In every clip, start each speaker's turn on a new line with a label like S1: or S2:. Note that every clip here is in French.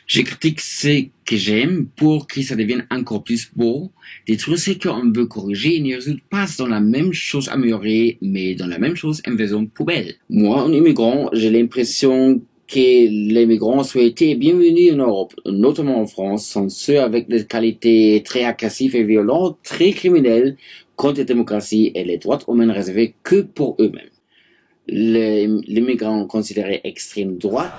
S1: Je critique ce que j'aime pour que ça devienne encore plus beau. Détruire ce qu'on veut corriger ne résulte pas dans la même chose améliorée, mais dans la même chose en faisant poubelle. Moi, un immigrant, j'ai l'impression que les migrants souhaitaient bienvenue en Europe, notamment en France, sont ceux avec des qualités très agressives et violentes, très criminelles, contre la démocratie et les droits humains réservés que pour eux-mêmes. Les migrants considérés extrême droite,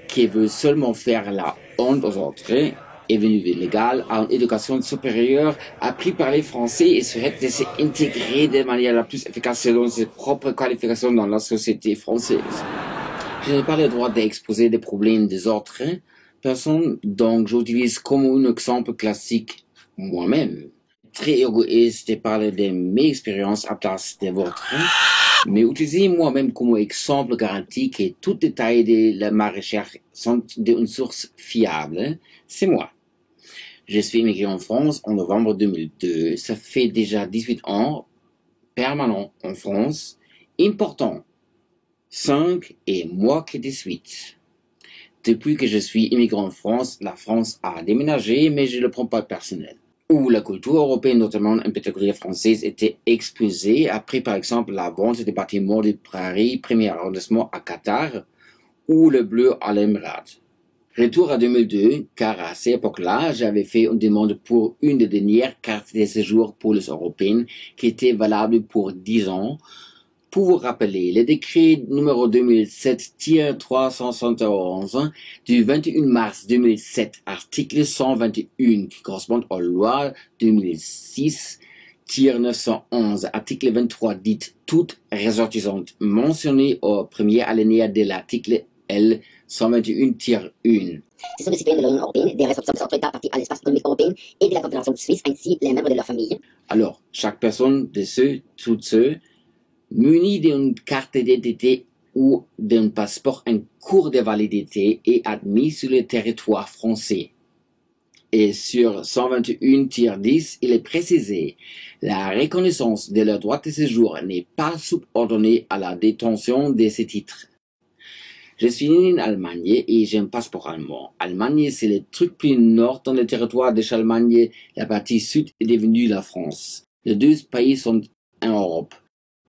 S1: qui veut seulement faire la honte aux autres, est venu illégal, à une éducation supérieure, appris par les Français et souhaite de s'intégrer de manière la plus efficace selon ses propres qualifications dans la société française. Je n'ai pas le droit d'exposer des problèmes des autres personnes, donc j'utilise comme un exemple classique moi-même. Très égoïste de parler de mes expériences à place de vôtres, mais utiliser moi-même comme exemple garantit que tout détail de ma recherche sont d'une source fiable, c'est moi. Je suis immigré en France en novembre 2002, ça fait déjà 18 ans, permanent en France, important, 5 et moi qui 18. Depuis que je suis immigré en France, la France a déménagé, mais je ne le prends pas personnel. Où la culture européenne, notamment en particulier française, était exposée après par exemple la vente des bâtiments de Paris, premier arrondissement à Qatar, ou le bleu à l'Émirat. Retour à 2002, car à cette époque-là, j'avais fait une demande pour une des dernières cartes de séjour pour les Européennes qui était valable pour 10 ans. Pour vous rappeler, le décret numéro 2007-371 du 21 mars 2007, article 121, qui correspond aux lois 2006-911, article 23, dit toute ressortissante mentionnée au premier alinéa de l'article L 121-1.
S2: Ce sont des citoyens de l'Union européenne, des ressortissants autres partis à l'espace économique européen et de la Confédération suisse, ainsi les membres de leur famille.
S1: Alors, chaque personne de toutes ceux, muni d'une carte d'identité ou d'un passeport en cours de validité est admis sur le territoire français. Et sur 121-10, il est précisé, la reconnaissance de leur droit de séjour n'est pas subordonnée à la détention de ces titres. Je suis né en Allemagne et j'ai un passeport allemand. Allemagne, c'est le truc plus nord dans le territoire de l'Allemagne. La partie sud est devenue la France. Les deux pays sont en Europe.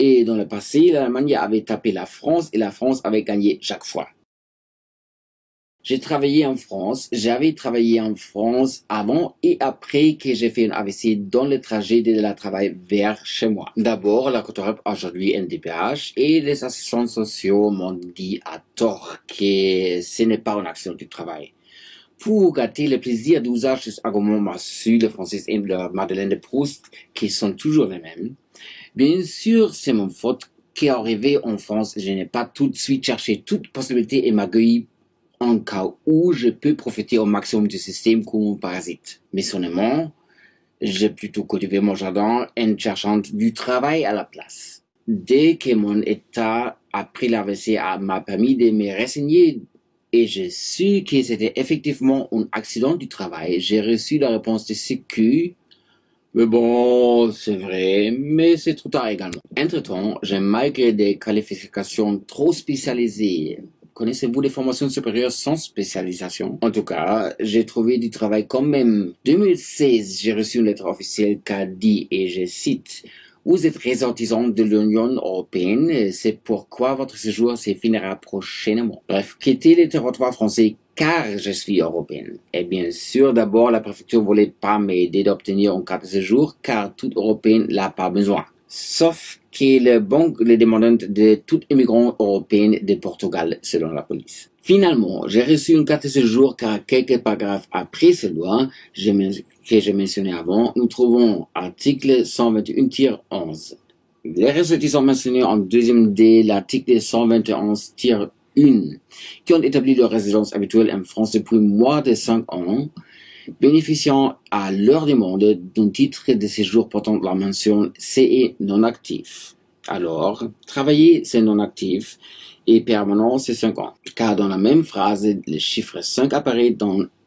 S1: Et dans le passé, l'Allemagne avait tapé la France et la France avait gagné chaque fois. J'avais travaillé en France avant et après que j'ai fait un AVC dans le trajet de la travail vers chez moi. D'abord, la Côte d'Europe aujourd'hui NDPH et les assistants sociaux m'ont dit à tort que ce n'est pas une action du travail. Pour gâter le plaisir d'usage des arguments massus, le français et de Madeleine de Proust, qui sont toujours les mêmes, bien sûr, c'est mon faute qu'arrivé en France, je n'ai pas tout de suite cherché toute possibilité et m'accueillir en cas où je peux profiter au maximum du système comme un parasite. Mais seulement, j'ai plutôt cultivé mon jardin en cherchant du travail à la place. Dès que mon état a pris l'AVC m'a permis de me renseigner et j'ai su que c'était effectivement un accident du travail, j'ai reçu la réponse de Sécu. Mais bon, c'est vrai, mais c'est trop tard également. Entre-temps, j'ai malgré des qualifications trop spécialisées. Connaissez-vous les formations supérieures sans spécialisation? En tout cas, j'ai trouvé du travail quand même. 2016, j'ai reçu une lettre officielle qui a dit, et je cite, « Vous êtes ressortissant de l'Union européenne, c'est pourquoi votre séjour se finira prochainement. » Bref, quittez le territoire français car je suis européenne. Et bien sûr, d'abord, la préfecture voulait pas m'aider d'obtenir une carte de séjour car toute européenne n'a pas besoin. Sauf que le banque les demandant de tout immigrant européen de Portugal, selon la police. Finalement, j'ai reçu une carte de séjour car quelques paragraphes après ce loi que j'ai mentionné avant, nous trouvons article 121-11. Les ressortissants mentionnés en deuxième D, l'article 121-1, qui ont établi leur résidence habituelle en France depuis moins de 5 ans, bénéficiant à leur demande d'un titre de séjour portant la mention CE non actif. Alors, travailler c'est non actif et permanent c'est 5 ans. Car dans la même phrase, le chiffre 5 apparaît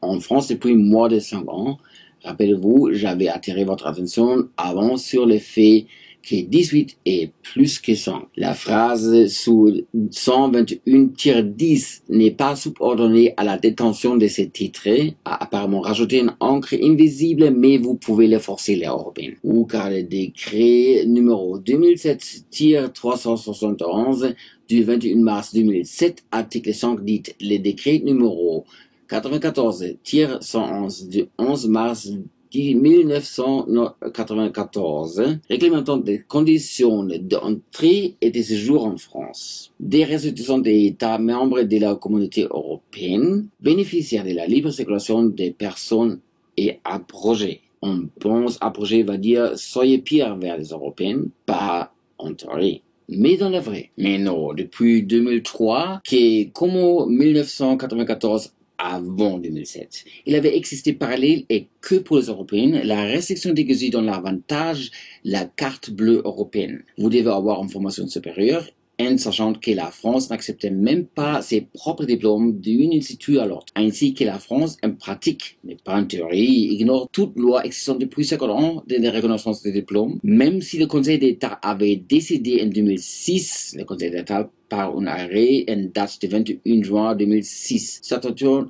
S1: en France depuis moins de 5 ans. Rappelez-vous, j'avais attiré votre attention avant sur le fait que 18 est plus que 100. La phrase sous 121-10 n'est pas subordonnée à la détention de ces titres, a apparemment rajouté une encre invisible, mais vous pouvez le forcer les européens. Ou car le décret numéro 2007-371 du 21 mars 2007, article 5 dit le décret numéro 94-111 du 11 mars 1994, réglementant les conditions d'entrée et de séjour en France. Des ressortissants des États membres de la communauté européenne bénéficiaires de la libre circulation des personnes et abrogés. On pense abroger va dire soyez pire vers les Européens, pas en théorie. Mais dans le vrai. Mais non, depuis 2003, que comme 1994 avant 2007. Il avait existé parallèle et que pour les Européens, la restriction déguisée dans l'avantage, la carte bleue européenne. Vous devez avoir une formation supérieure, en sachant que la France n'acceptait même pas ses propres diplômes d'un institut à l'autre. Ainsi que la France, en pratique, mais pas en théorie, ignore toute loi existant depuis 50 ans de reconnaissance des diplômes. Même si le Conseil d'État avait décidé en 2006, le Conseil d'État par un arrêt en date du 21 juin 2006, statuant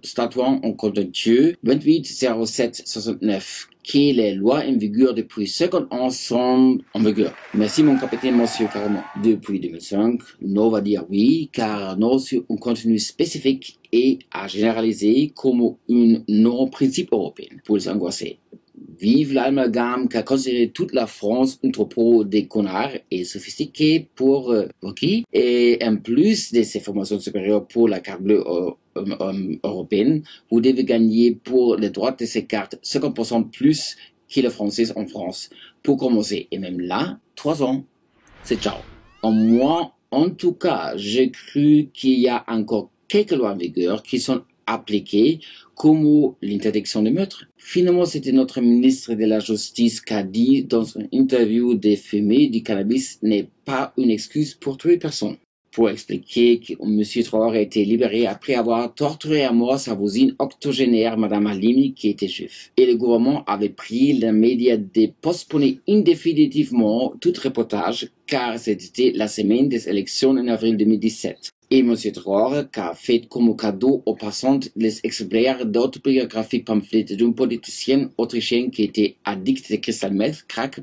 S1: en contentieux 2807-69, que les lois en vigueur depuis 50 ans sont en vigueur. Merci mon capitaine, monsieur Carmon. Depuis 2005, nous va dire oui, car nous sur un contenu spécifique et à généraliser comme un non-principe européen pour les angoisser. Vive l'amalgame qu'a considéré toute la France un troupeau de connards et sophistiqués pour qui et en plus de ces formations supérieures pour la carte bleue européenne, vous devez gagner pour les droits de ces cartes 50% plus que les Français en France. Pour commencer, et même là, 3 ans, c'est ciao. En tout cas, j'ai cru qu'il y a encore quelques lois en vigueur qui sont appliquées, comme l'interdiction de meurtre. Finalement, c'était notre ministre de la Justice qui a dit dans une interview de fumer du cannabis n'est pas une excuse pour tuer personne. Pour expliquer que M. Traoré a été libéré après avoir torturé à mort sa voisine octogénaire, Madame Halimi, qui était juive. Et le gouvernement avait pris les médias de postponer indéfinitivement tout reportage, car c'était la semaine des élections en avril 2017. Et M. Traoré, qui a fait comme cadeau aux passants les exemplaires d'autobiographie pamphlet d'un politicien autrichien qui était addict de cristal meth, crack,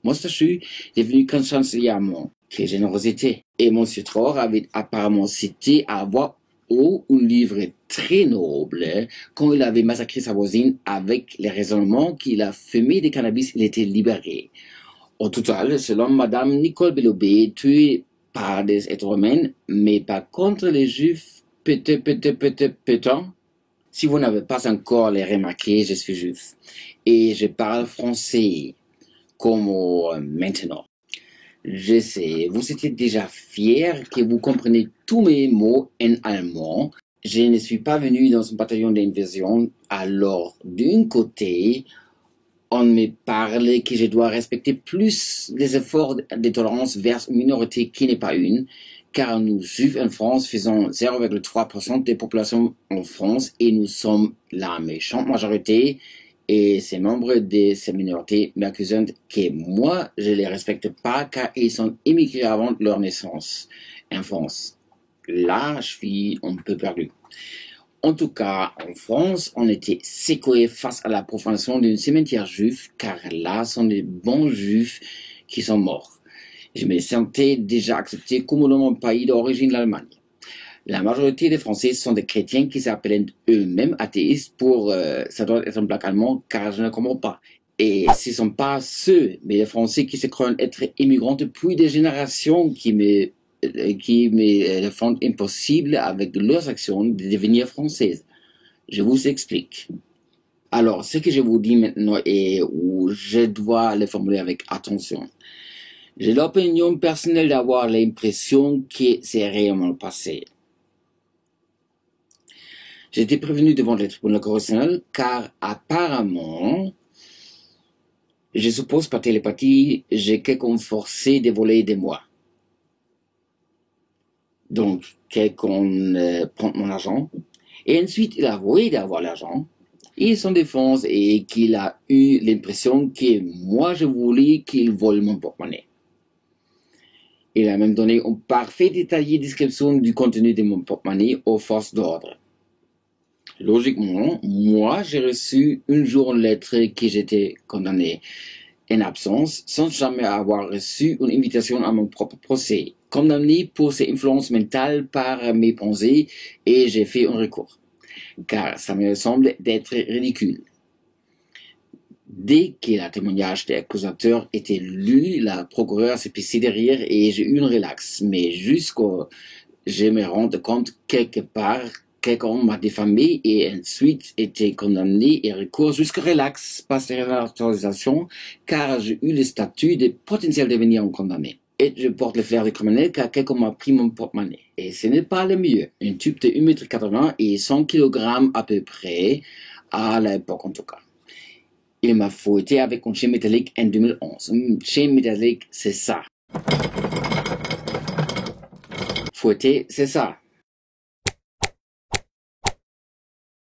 S1: moustachu, devenu chancelier allemand. Quelle générosité! Et M. Traoré avait apparemment cité à voix haute un livre très noble quand il avait massacré sa voisine avec les raisonnements qu'il a fumé de cannabis, il était libéré. Au total, selon Madame Nicole Belloubet, tuée par des êtres humains, mais pas contre les juifs, peut-être. Si vous n'avez pas encore les remarqué, je suis juif. Et je parle français, comme maintenant. Je sais, vous étiez déjà fiers que vous compreniez tous mes mots en allemand. Je ne suis pas venu dans un bataillon d'invasion. Alors, d'un côté, on me parle que je dois respecter plus les efforts de tolérance vers une minorité qui n'est pas une, car nous, juifs en France, faisons 0,3% des populations en France et nous sommes la méchante majorité. Et ces membres de ces minorités m'accusent que moi, je les respecte pas car ils sont immigrés avant leur naissance en France. Là, je suis un peu perdu. En tout cas, en France, on était secoué face à la profanation d'un cimetière juif, car là sont des bons juifs qui sont morts. Je me sentais déjà accepté comme dans mon pays d'origine, l'Allemagne. La majorité des Français sont des chrétiens qui s'appellent eux-mêmes athéistes pour ça doit être un blague allemand, car je ne comprends pas. Et ce ne sont pas ceux, mais les Français qui se croient être immigrants depuis des générations qui me font impossible avec leurs actions de devenir françaises. Je vous explique. Alors, ce que je vous dis maintenant et où je dois le formuler avec attention. J'ai l'opinion personnelle d'avoir l'impression que c'est réellement passé. J'ai été prévenu devant le tribunal correctionnel car apparemment, je suppose par télépathie, j'ai quelqu'un forcé de voler de moi. Donc, quelqu'un prend mon argent et ensuite il a avoué d'avoir l'argent et son défense et qu'il a eu l'impression que moi je voulais qu'il vole mon porte-monnaie. Il a même donné une parfaite détaillée description du contenu de mon porte-monnaie aux forces d'ordre. Logiquement, moi, j'ai reçu un jour une lettre que j'étais condamné en absence, sans jamais avoir reçu une invitation à mon propre procès, condamné pour ces influences mentales par mes pensées, et j'ai fait un recours, car ça me semble d'être ridicule. Dès que le témoignage de l'accusateur était lu, la procureure s'est pissée de rire et j'ai eu un relax, mais jusqu'au je me rende compte quelque part quelqu'un m'a diffamé et ensuite été condamné et recours jusqu'au relax par cette autorisation car j'ai eu le statut de potentiel devenir un condamné. Et je porte le flair de criminel car quelqu'un m'a pris mon porte-monnaie. Et ce n'est pas le mieux. Un tube de 1,80 m et 100 kg à peu près, à l'époque en tout cas. Il m'a fouetté avec une chaîne métallique en 2011. Une chaîne métallique, c'est ça. Fouetter, c'est ça.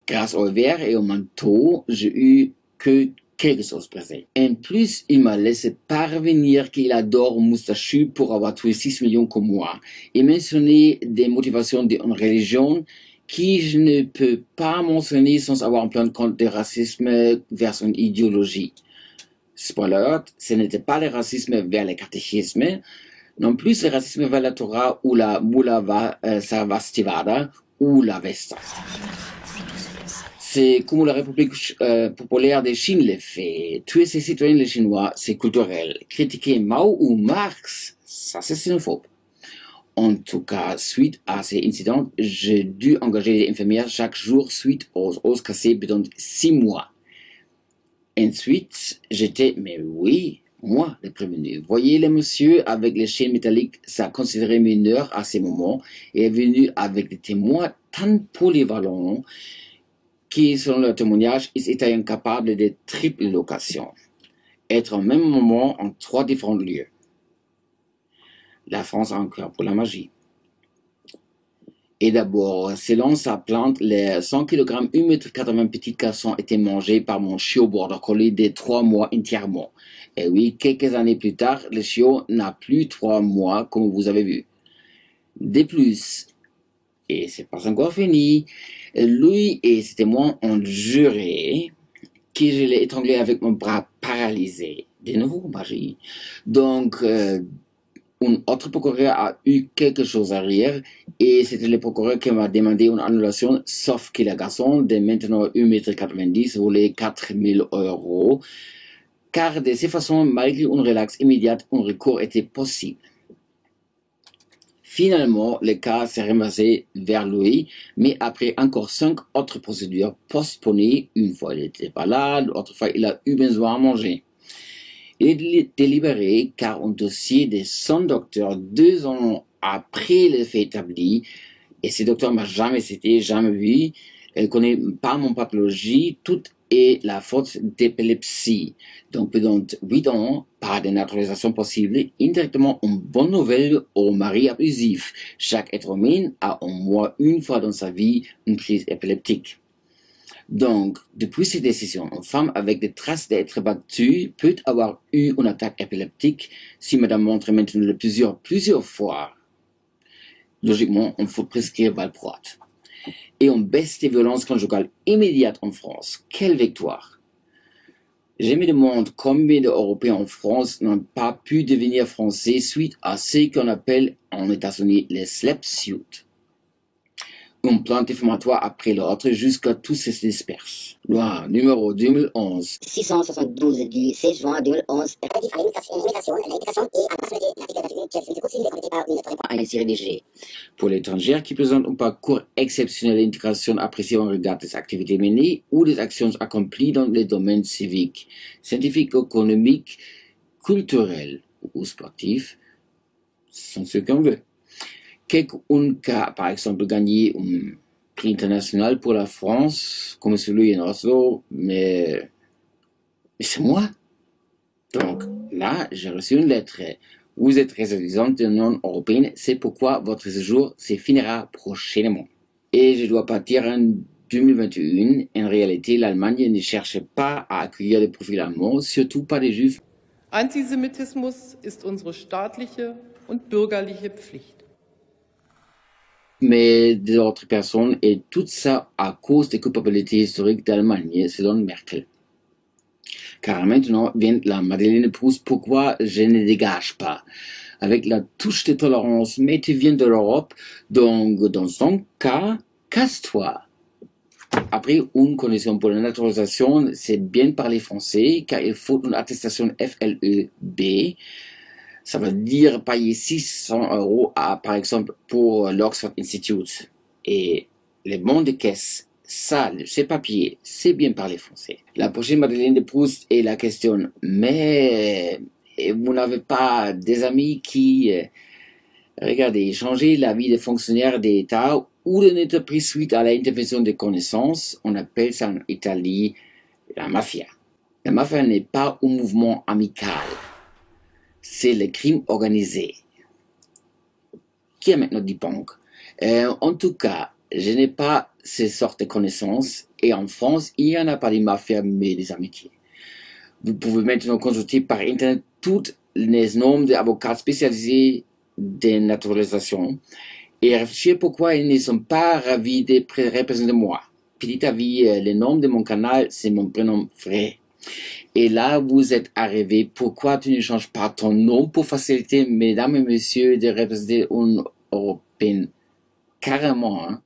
S1: Grâce au verre et au manteau, j'ai eu que quelque chose pressé. En plus, il m'a laissé parvenir qu'il adore moustachu pour avoir tué 6 millions comme moi et mentionné des motivations d'une religion qui je ne peux pas mentionner sans avoir un plan compte de racisme vers son idéologie. Spoiler, ce n'était pas le racisme vers le catéchisme, non plus le racisme vers la Torah ou la Mula Sarvastivada ou la Vesta. C'est comme la République populaire de Chine le fait. Tuer ses citoyens les Chinois, c'est culturel. Critiquer Mao ou Marx, ça c'est xénophobe. En tout cas, suite à ces incidents, j'ai dû engager des infirmières chaque jour suite aux os cassés pendant 6 mois. Ensuite, j'étais, mais oui, moi, le prévenu. Voyez le monsieur avec les chaînes métalliques, ça considéré mineur à ces moments, et est venu avec des témoins tant polyvalents qui, selon leur témoignage, ils étaient incapables de triple location. Être au même moment en 3 différents lieux. La France a un cœur pour la magie. Et d'abord, selon sa plainte, les 100 kg, 1,80 m petits garçons étaient mangés par mon chiot border collie de 3 mois entièrement. Et oui, quelques années plus tard, le chiot n'a plus 3 mois, comme vous avez vu. De plus, et c'est pas encore fini, lui et ses témoins ont juré que je l'ai étranglé avec mon bras paralysé. De nouveau, magie. Donc, un autre procureur a eu quelque chose à rire et c'était le procureur qui m'a demandé une annulation, sauf que le garçon de maintenant 1,90 m voulait 4 000 €, car de cette façon, malgré une relaxe immédiate, un recours était possible. Finalement, le cas s'est ramassé vers lui, mais après encore 5 autres procédures postponées, une fois il était malade, l'autre fois il a eu besoin à manger. Il est délibéré car un dossier de son docteur 2 ans après le fait établi, et ce docteur m'a jamais cité, jamais vu, elle connaît pas mon pathologie, tout est la faute d'épilepsie. Donc pendant 8 ans, pas de naturalisation possible, indirectement une bonne nouvelle au mari abusif. Chaque être humain a au moins une fois dans sa vie une crise épileptique. Donc, depuis cette décision, une femme avec des traces d'être battue peut avoir eu une attaque épileptique si madame montre maintenant plusieurs fois. Logiquement, on faut prescrire valproate. Et on baisse des violences conjugales immédiates en France. Quelle victoire! Je me demande combien d'Européens en France n'ont pas pu devenir français suite à ce qu'on appelle en États-Unis les slap suits. Un plan défamatoire après l'autre jusqu'à tout se disperse. Loi numéro 2011.
S2: 672 du 16 juin 2011. Relatif à l'immigration, l'intégration et à la nationalité qui est communiquée par une autorité ainsi rédigée.
S1: Pour l'étranger qui présente un parcours exceptionnel d'intégration apprécié en regard des activités menées ou des actions accomplies dans les domaines civiques, scientifiques, économiques, culturels ou sportifs, c'est ce qu'on veut. Quelqu'un qui a, par exemple, gagné un prix international pour la France, comme celui en Oslo, mais c'est moi. Donc, là, j'ai reçu une lettre. Vous êtes résidente de l'Union européenne, c'est pourquoi votre séjour se finira prochainement. Et je dois partir en 2021. En réalité, l'Allemagne ne cherche pas à accueillir les profils allemands, surtout pas des Juifs.
S3: Antisemitismus ist unsere staatliche und bürgerliche Pflicht.
S1: Mais d'autres personnes, et tout ça à cause des culpabilités historiques d'Allemagne, selon Merkel. Car maintenant vient la Madeleine de Proust, pourquoi je ne dégage pas? Avec la touche de tolérance, mais tu viens de l'Europe, donc dans son cas, casse-toi. Après, une condition pour la naturalisation, c'est bien parler français, car il faut une attestation FLEB. Ça veut dire payer 600 € par exemple, pour l'Oxford Institute. Et les bons de caisse, ça, ces papiers, c'est bien parler français. La prochaine Madeleine de Proust est la question, mais vous n'avez pas des amis qui, regardez, changer la vie des fonctionnaires d'État ou de l'entreprise suite à l'intervention des connaissances, on appelle ça en Italie la mafia. La mafia n'est pas un mouvement amical. C'est le crime organisé, qui a maintenant dit banque. En tout cas, je n'ai pas ces sortes de connaissances, et en France, il n'y en a pas de mafia, mais des amitiés. Vous pouvez maintenant consulter par Internet tous les noms d'avocats spécialisés de naturalisation, et réfléchir pourquoi ils ne sont pas ravis de représenter moi. Petit avis, le nom de mon canal, c'est mon prénom vrai. Et là, vous êtes arrivé. Pourquoi tu ne changes pas ton nom pour faciliter, mesdames et messieurs, de représenter une Européenne? Carrément, hein?